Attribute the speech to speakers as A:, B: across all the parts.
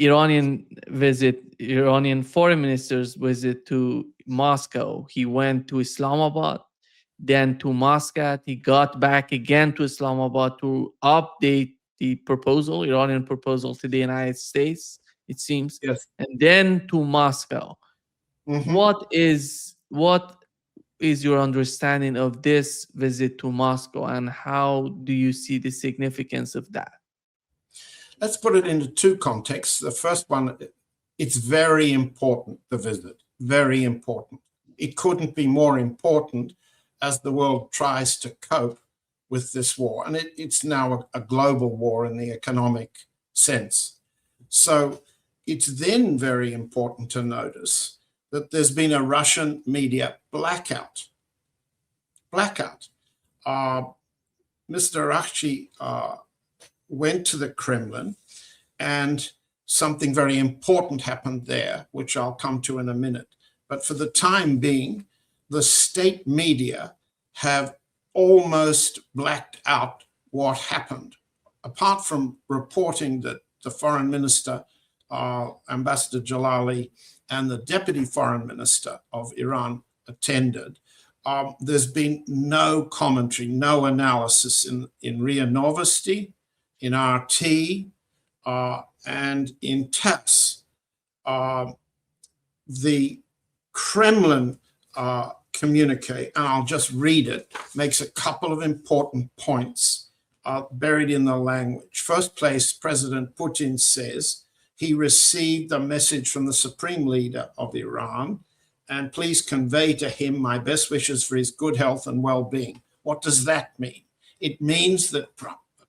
A: Iranian foreign minister's visit to Moscow. He went to Islamabad, then to Muscat. He got back again to Islamabad to update the proposal, Iranian proposal, to the United States, it seems,
B: Yes.
A: and then to Moscow. What is your understanding of this visit to Moscow, and how do you see the significance of that?
B: Let's put it into two contexts. The first one, it's very important, the visit, very important. It couldn't be more important as the world tries to cope with this war. And it's now a global war in the economic sense. So it's then very important to notice that there's been a Russian media blackout. Mr. Araghchi went to the Kremlin, and something very important happened there, which I'll come to in a minute. But for the time being, the state media have almost blacked out what happened. Apart from reporting that the foreign minister, Ambassador Jalali, and the deputy foreign minister of Iran attended, there's been no commentary, no analysis in RIA Novosti, in RT, and in TASS. The Kremlin communique, and I'll just read it, makes a couple of important points buried in the language. First place, President Putin says he received a message from the supreme leader of Iran, and please convey to him my best wishes for his good health and well-being. What does that mean? It means that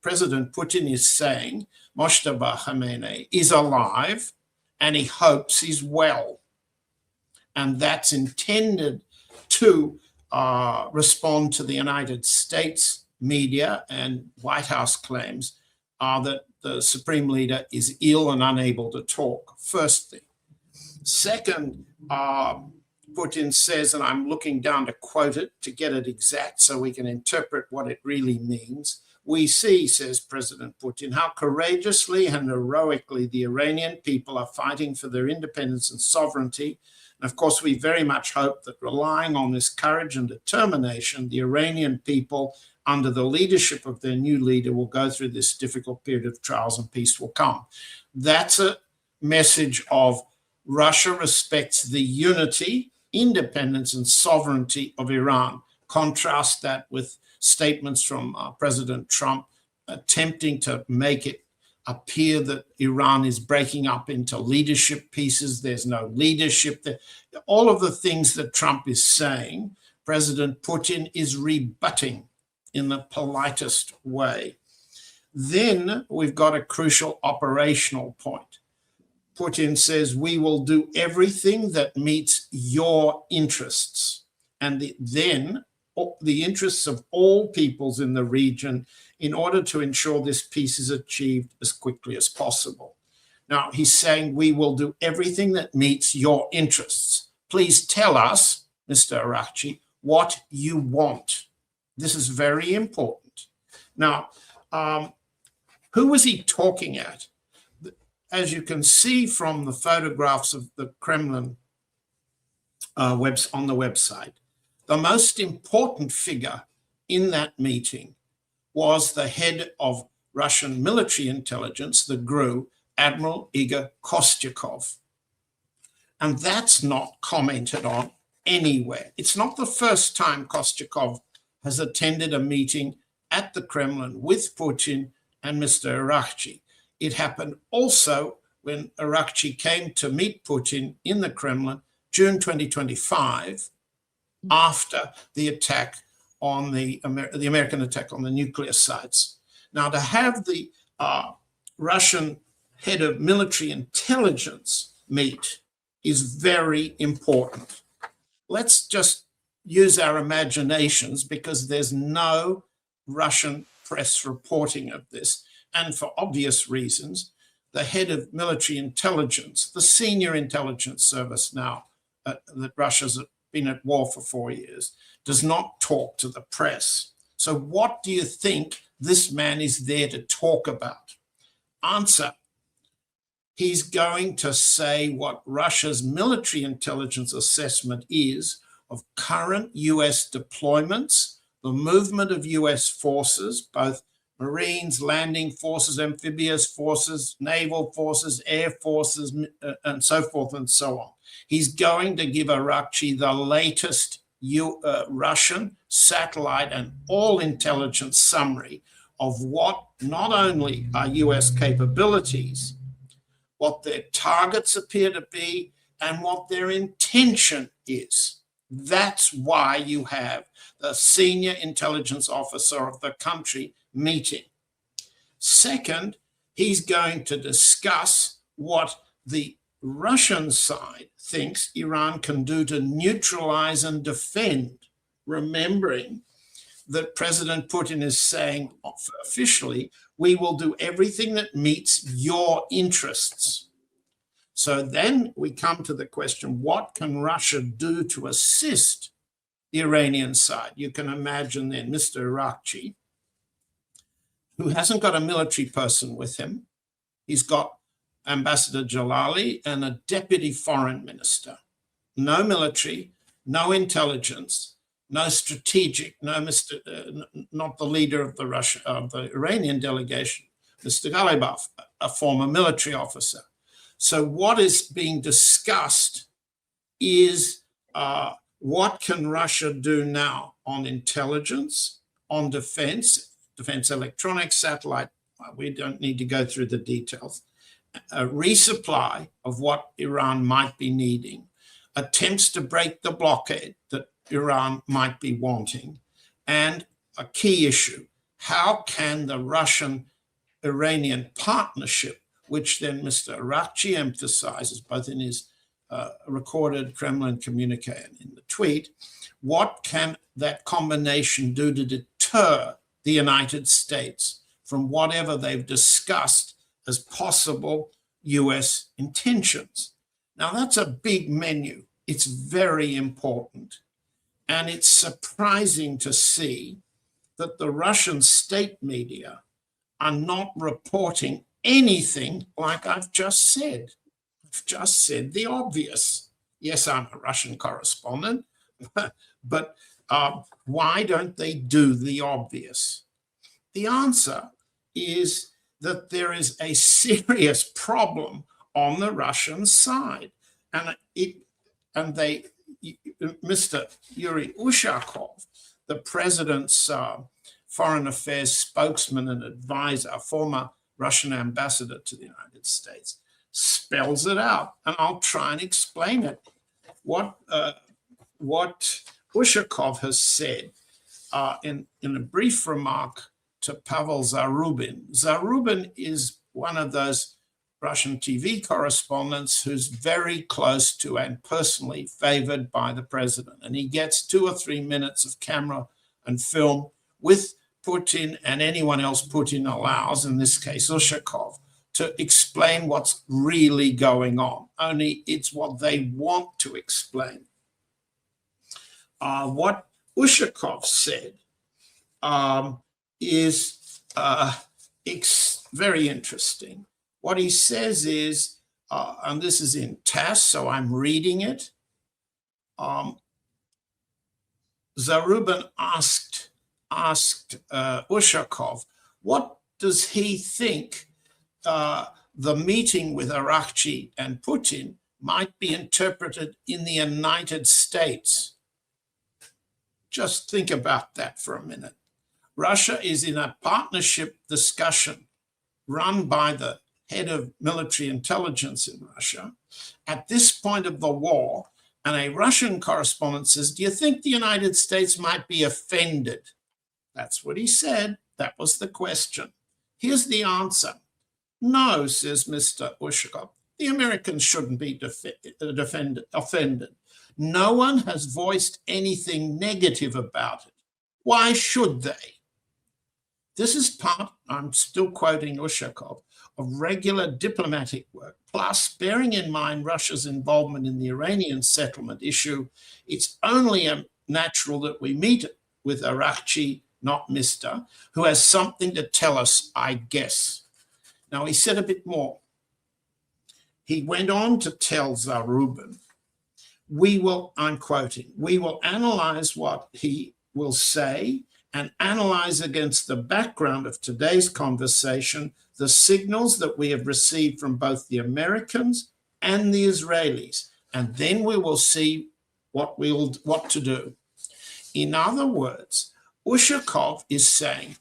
B: President Putin is saying Mojtaba Khamenei is alive and he hopes he's well. And that's intended to respond to the United States media and White House claims that the supreme leader is ill and unable to talk, first thing. Second, Putin says, and I'm looking down to quote it to get it exact so we can interpret what it really means. We see, says President Putin, how courageously and heroically the Iranian people are fighting for their independence and sovereignty. And of course, we very much hope that relying on this courage and determination, the Iranian people, under the leadership of their new leader, will go through this difficult period of trials and peace will come. That's a message of Russia respects the unity, independence, and sovereignty of Iran. Contrast that with statements from President Trump attempting to make it appear that Iran is breaking up into leadership pieces. There's no leadership there. All of the things that Trump is saying, President Putin is rebutting in the politest way. Then we've got a crucial operational point. Putin says, we will do everything that meets your interests. And then the interests of all peoples in the region in order to ensure this peace is achieved as quickly as possible. Now, he's saying we will do everything that meets your interests. Please tell us, Mr. Araghchi, what you want. This is very important. Now, who was he talking at? As you can see from the photographs of the Kremlin on the website, the most important figure in that meeting was the head of Russian military intelligence, the GRU, Admiral Igor Kostyakov. And that's not commented on anywhere. It's not the first time Kostyakov has attended a meeting at the Kremlin with Putin and Mr. Araghchi. It happened also when Araghchi came to meet Putin in the Kremlin, June 2025, after the attack on the American attack on the nuclear sites. Now, to have the Russian head of military intelligence meet is very important. Let's just use our imaginations, because there's no Russian press reporting of this. And for obvious reasons, the head of military intelligence, the senior intelligence service now that Russia's been at war for 4 years, does not talk to the press. So what do you think this man is there to talk about? Answer. He's going to say what Russia's military intelligence assessment is of current US deployments, the movement of US forces, both Marines, landing forces, amphibious forces, naval forces, air forces, and so forth and so on. He's going to give Araqchi the latest Russian satellite and all intelligence summary of what not only are US capabilities, what their targets appear to be, and what their intention is. That's why you have the senior intelligence officer of the country meeting. Second, he's going to discuss what the Russian side thinks Iran can do to neutralize and defend, remembering that President Putin is saying officially, we will do everything that meets your interests. So then we come to the question, what can Russia do to assist the Iranian side? You can imagine then Mr. Araqchi, who hasn't got a military person with him. He's got Ambassador Jalali and a deputy foreign minister. No military, no intelligence, no strategic, not the leader of the Iranian delegation, Mr. Ghalibaf, a former military officer. So what is being discussed is what can Russia do now on intelligence, on defense electronics, satellite, we don't need to go through the details, a resupply of what Iran might be needing, attempts to break the blockade that Iran might be wanting, and a key issue, how can the Russian-Iranian partnership, which then Mr. Araqchi emphasizes both in his recorded Kremlin communique and in the tweet, what can that combination do to deter the United States from whatever they've discussed as possible US intentions? Now, that's a big menu. It's very important. And it's surprising to see that the Russian state media are not reporting anything like I've just said. I've just said the obvious. Yes, I'm a Russian correspondent, but why don't they do the obvious? The answer is that there is a serious problem on the Russian side. And Mr. Yuri Ushakov, the president's foreign affairs spokesman and advisor, former Russian ambassador to the United States, spells it out. And I'll try and explain it. What Ushakov has said in a brief remark to Pavel Zarubin. Zarubin is one of those Russian TV correspondents who's very close to and personally favored by the president. And he gets 2 or 3 minutes of camera and film with Putin and anyone else Putin allows, in this case Ushakov, to explain what's really going on. Only it's what they want to explain. What Ushakov said is very interesting. What he says is, and this is in TASS, so I'm reading it. Zarubin asked Ushakov, what does he think the meeting with Araqchi and Putin might be interpreted in the United States? Just think about that for a minute. Russia is in a partnership discussion run by the head of military intelligence in Russia at this point of the war, and a Russian correspondent says, do you think the United States might be offended? That's what he said. That was the question. Here's the answer. No, says Mr. Ushakov, the Americans shouldn't be offended. No one has voiced anything negative about it. Why should they? This is part, I'm still quoting Ushakov, of regular diplomatic work, plus bearing in mind Russia's involvement in the Iranian settlement issue, it's only natural that we meet with Araqchi, not Mr., who has something to tell us, I guess. Now, he said a bit more. he went on to tell Zarubin, I'm quoting, we will analyze what he will say and analyze against the background of today's conversation the signals that we have received from both the Americans and the Israelis, and then we will see what to do. In other words, Ushakov is saying,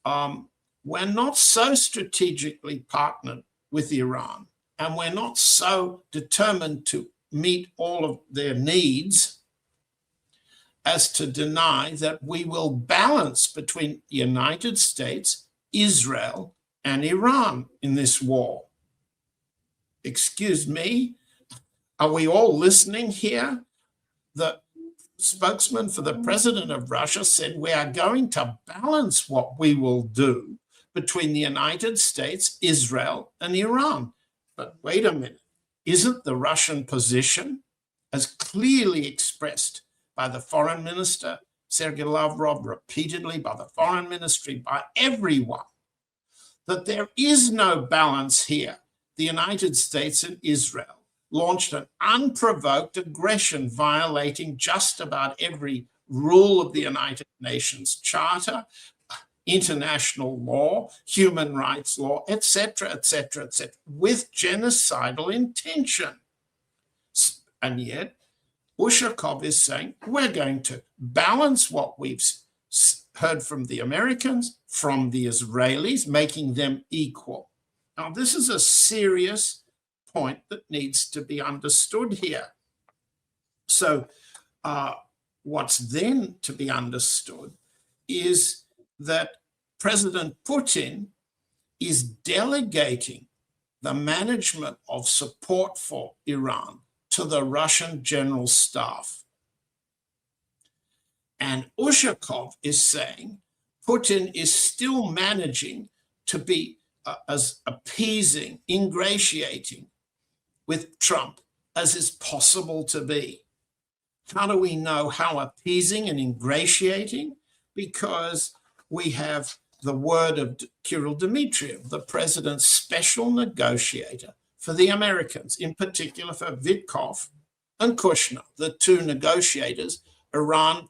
B: we're not so strategically partnered with Iran, and we're not so determined to meet all of their needs as to deny that we will balance between the United States, Israel, and Iran in this war. Excuse me, are we all listening here? The spokesman for the president of Russia said we are going to balance what we will do between the United States, Israel, and Iran. But wait a minute, isn't the Russian position, as clearly expressed by the foreign minister, Sergei Lavrov, repeatedly by the foreign ministry, by everyone, that there is no balance here? The United States and Israel launched an unprovoked aggression violating just about every rule of the United Nations Charter, international law, human rights law, etc., etc., etc., with genocidal intention. And yet, Ushakov is saying, we're going to balance what we've heard from the Americans, from the Israelis, making them equal. Now, this is a serious point that needs to be understood here. So what's then to be understood is that President Putin is delegating the management of support for Iran to the Russian General Staff. And Ushakov is saying Putin is still managing to be as appeasing, ingratiating with Trump as is possible to be. How do we know how appeasing and ingratiating? Because we have the word of Kirill Dmitriev, the president's special negotiator for the Americans, in particular for Witkoff and Kushner, the two negotiators Iran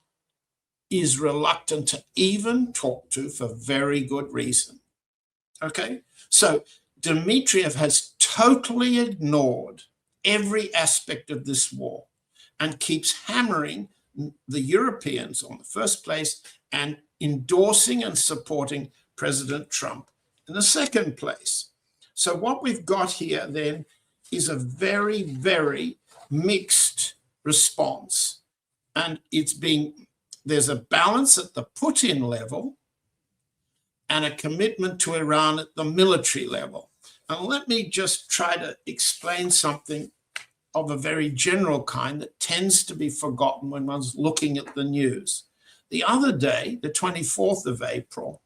B: is reluctant to even talk to for very good reason. Okay, so Dmitriev has totally ignored every aspect of this war and keeps hammering the Europeans on the first place and endorsing and supporting President Trump in the second place. So what we've got here then is a very, very mixed response. And there's a balance at the Putin level and a commitment to Iran at the military level. And let me just try to explain something of a very general kind that tends to be forgotten when one's looking at the news. The other day, the 24th of April,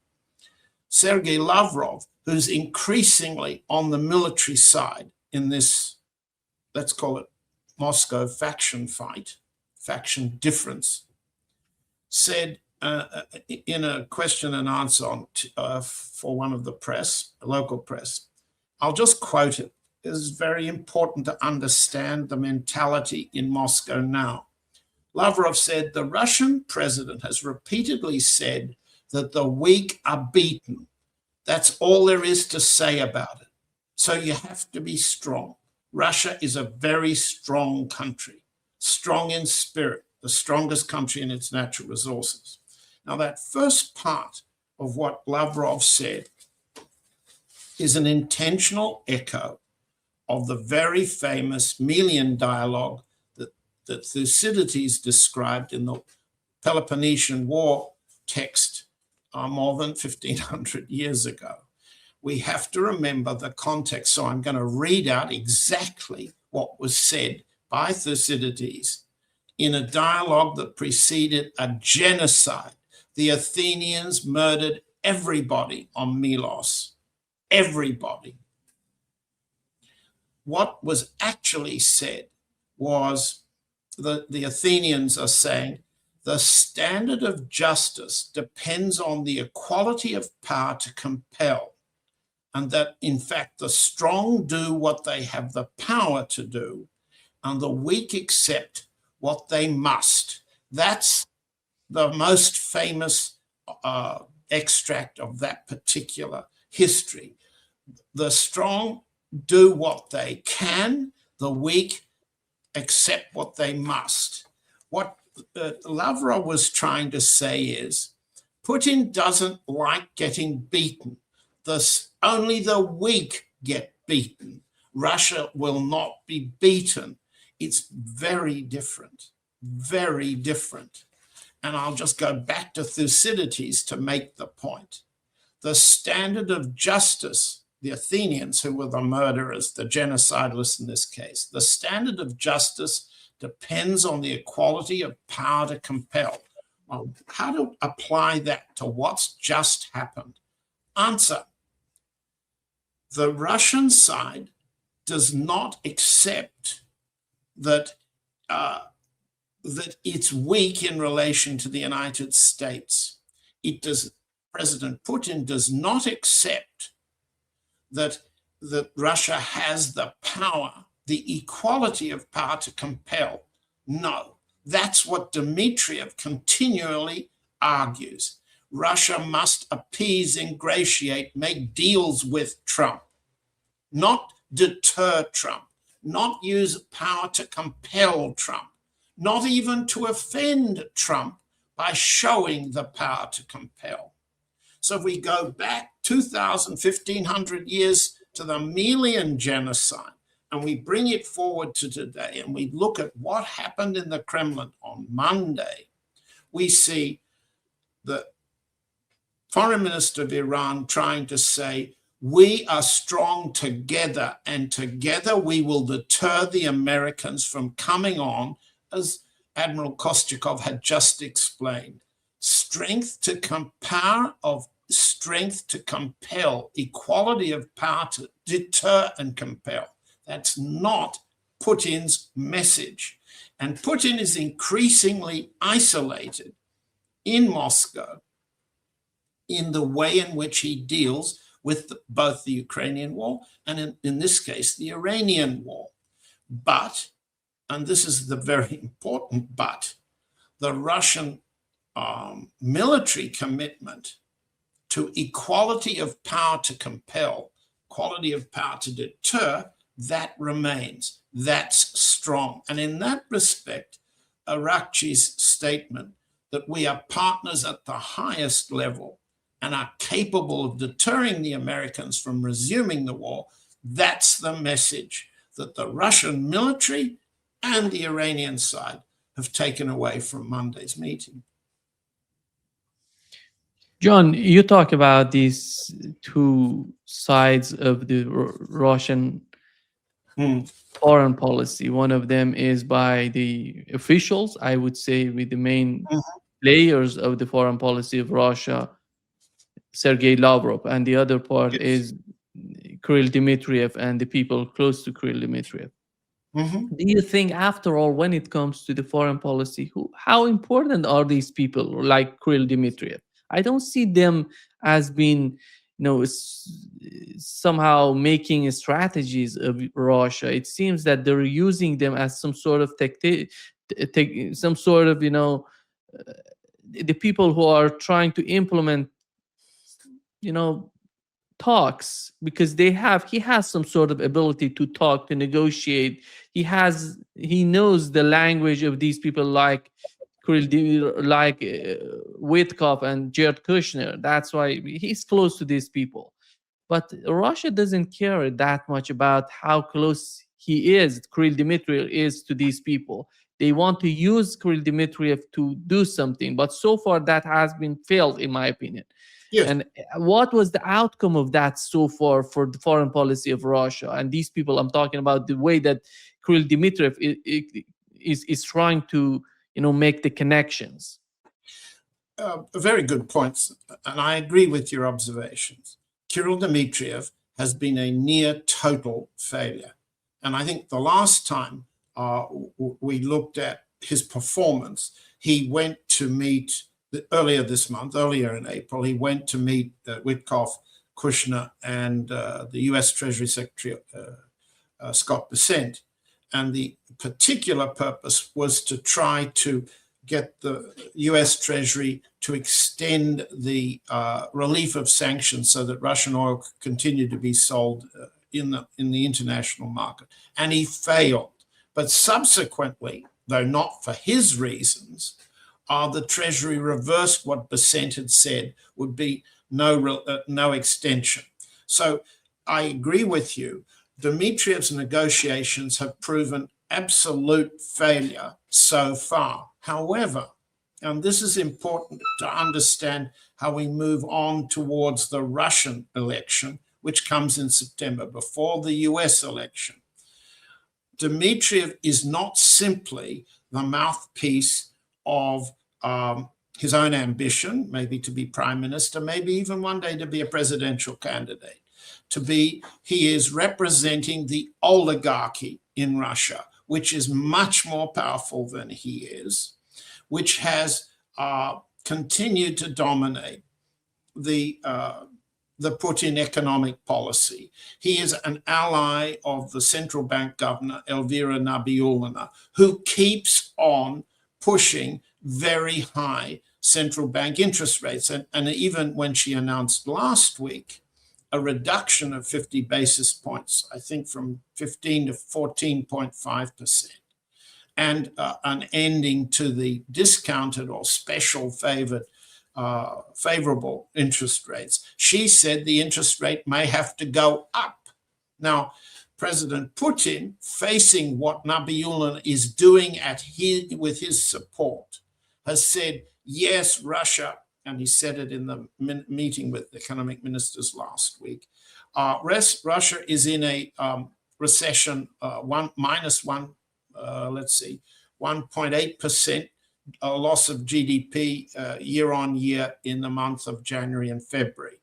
B: Sergei Lavrov, who's increasingly on the military side in this, let's call it Moscow faction fight, faction difference, said in a question and answer for one of the press, local press, I'll just quote it. It is very important to understand the mentality in Moscow now. Lavrov said, the Russian president has repeatedly said that the weak are beaten. That's all there is to say about it. So you have to be strong. Russia is a very strong country, strong in spirit, the strongest country in its natural resources. Now, that first part of what Lavrov said is an intentional echo of the very famous Melian dialogue that Thucydides described in the Peloponnesian War text more than 1,500 years ago. We have to remember the context. So I'm going to read out exactly what was said by Thucydides in a dialogue that preceded a genocide. The Athenians murdered everybody on Milos, everybody. What was actually said was the Athenians are saying, the standard of justice depends on the equality of power to compel and that, in fact, the strong do what they have the power to do, and the weak accept what they must. That's the most famous extract of that particular history. The strong do what they can, the weak accept what they must. What Lavrov was trying to say is, Putin doesn't like getting beaten. Only the weak get beaten. Russia will not be beaten. It's very different, very different. And I'll just go back to Thucydides to make the point. The standard of justice, the Athenians, who were the murderers, the genocidalists in this case, the standard of justice depends on the equality of power to compel. Well, how to apply that to what's just happened? Answer: the Russian side does not accept that that it's weak in relation to the United States. President Putin does not accept that Russia has the power, the equality of power to compel. No, that's what Dmitriev continually argues. Russia must appease, ingratiate, make deals with Trump, not deter Trump, not use power to compel Trump, not even to offend Trump by showing the power to compel. So if we go back 2,000, 1,500 years to the Melian genocide, and we bring it forward to today, and we look at what happened in the Kremlin on Monday, we see the foreign minister of Iran trying to say, we are strong together, and together we will deter the Americans from coming on, as Admiral Kostyakov had just explained. Power of strength to compel, equality of power to deter and compel. That's not Putin's message. And Putin is increasingly isolated in Moscow in the way in which he deals with both the Ukrainian war and, in this case, the Iranian war. But, and this is the very important but, the Russian military commitment to equality of power to compel, equality of power to deter, that remains. That's strong. And in that respect, Arakchi's statement that we are partners at the highest level and are capable of deterring the Americans from resuming the war, that's the message that the Russian military and the Iranian side have taken away from Monday's meeting.
A: John, you talk about these two sides of the Russian foreign policy. One of them is by the officials, I would say, with the main players of the foreign policy of Russia, Sergei Lavrov, and the other part is Kirill Dmitriev and the people close to Kirill Dmitriev. Do you think, after all, when it comes to the foreign policy, how important are these people like Kirill Dmitriev? I don't see them as being, somehow making strategies of Russia. It seems that they're using them as some sort of the people who are trying to implement, talks, because he has some sort of ability to talk, to negotiate. He knows the language of these people like Witkoff and Jared Kushner. That's why he's close to these people. But Russia doesn't care that much about how close Kirill Dmitriev is to these people. They want to use Kirill Dmitriev to do something, but so far that has been failed, in my opinion. Yes. And what was the outcome of that so far for the foreign policy of Russia? And these people, I'm talking about the way that Kirill Dmitriev is trying to, make the connections.
B: Very good points, and I agree with your observations. Kirill Dmitriev has been a near total failure. And I think the last time we looked at his performance, he went to meet, earlier in April, he went to meet Witkoff, Kushner and the US Treasury Secretary Scott Bessent. And the particular purpose was to try to get the US Treasury to extend the relief of sanctions so that Russian oil could continue to be sold in the international market. And he failed. But subsequently, though not for his reasons, the Treasury reversed what Bessent had said would be no extension. So I agree with you. Dmitriev's negotiations have proven absolute failure so far. However, and this is important to understand how we move on towards the Russian election, which comes in September, before the US election. Dmitriev is not simply the mouthpiece of his own ambition, maybe to be prime minister, maybe even one day to be a presidential candidate. He is representing the oligarchy in Russia, which is much more powerful than he is, which has continued to dominate the Putin economic policy. He is an ally of the central bank governor, Elvira Nabiullina, who keeps on pushing very high central bank interest rates. And even when she announced last week a reduction of 50 basis points, I think from 15 to 14.5%, and an ending to the discounted or special favorable interest rates, she said the interest rate may have to go up. Now, President Putin, facing what Nabiullina is doing with his support, has said, yes, Russia, and he said it in the meeting with economic ministers last week, Russia is in a recession, minus 1.8% loss of GDP year on year in the month of January and February.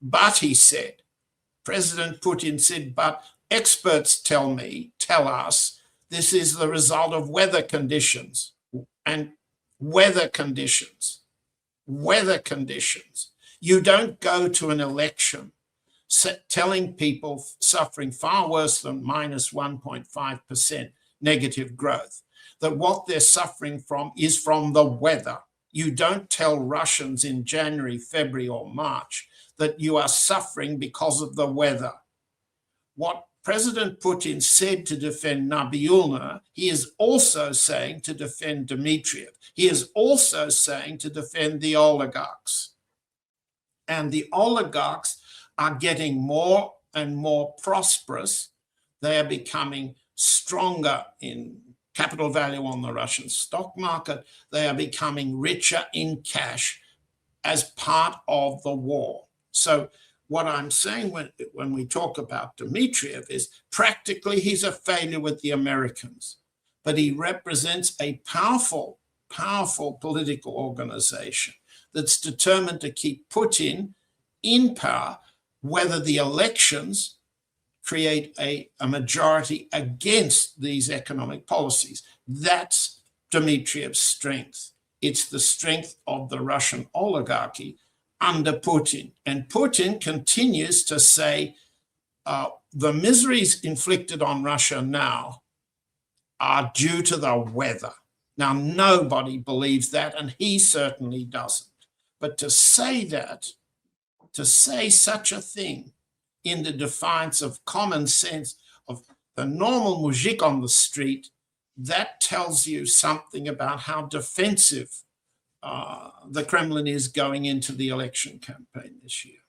B: But he said, President Putin said, but experts tell us this is the result of weather conditions. And weather conditions. You don't go to an election telling people suffering far worse than minus 1.5% negative growth, that what they're suffering from is from the weather. You don't tell Russians in January, February, or March that you are suffering because of the weather. What President Putin said to defend Nabiullina, he is also saying to defend Dmitriev. He is also saying to defend the oligarchs. And the oligarchs are getting more and more prosperous. They are becoming stronger in capital value on the Russian stock market. They are becoming richer in cash as part of the war. So what I'm saying when we talk about Dmitriev is practically he's a failure with the Americans, but he represents a powerful political organization that's determined to keep Putin in power, whether the elections create a majority against these economic policies. That's Dmitriev's strength. It's the strength of the Russian oligarchy under Putin. And Putin continues to say the miseries inflicted on Russia now are due to the weather. Now, nobody believes that, and he certainly doesn't. But to say such a thing in the defiance of common sense of the normal mujik on the street, that tells you something about how defensive the Kremlin is going into the election campaign this year.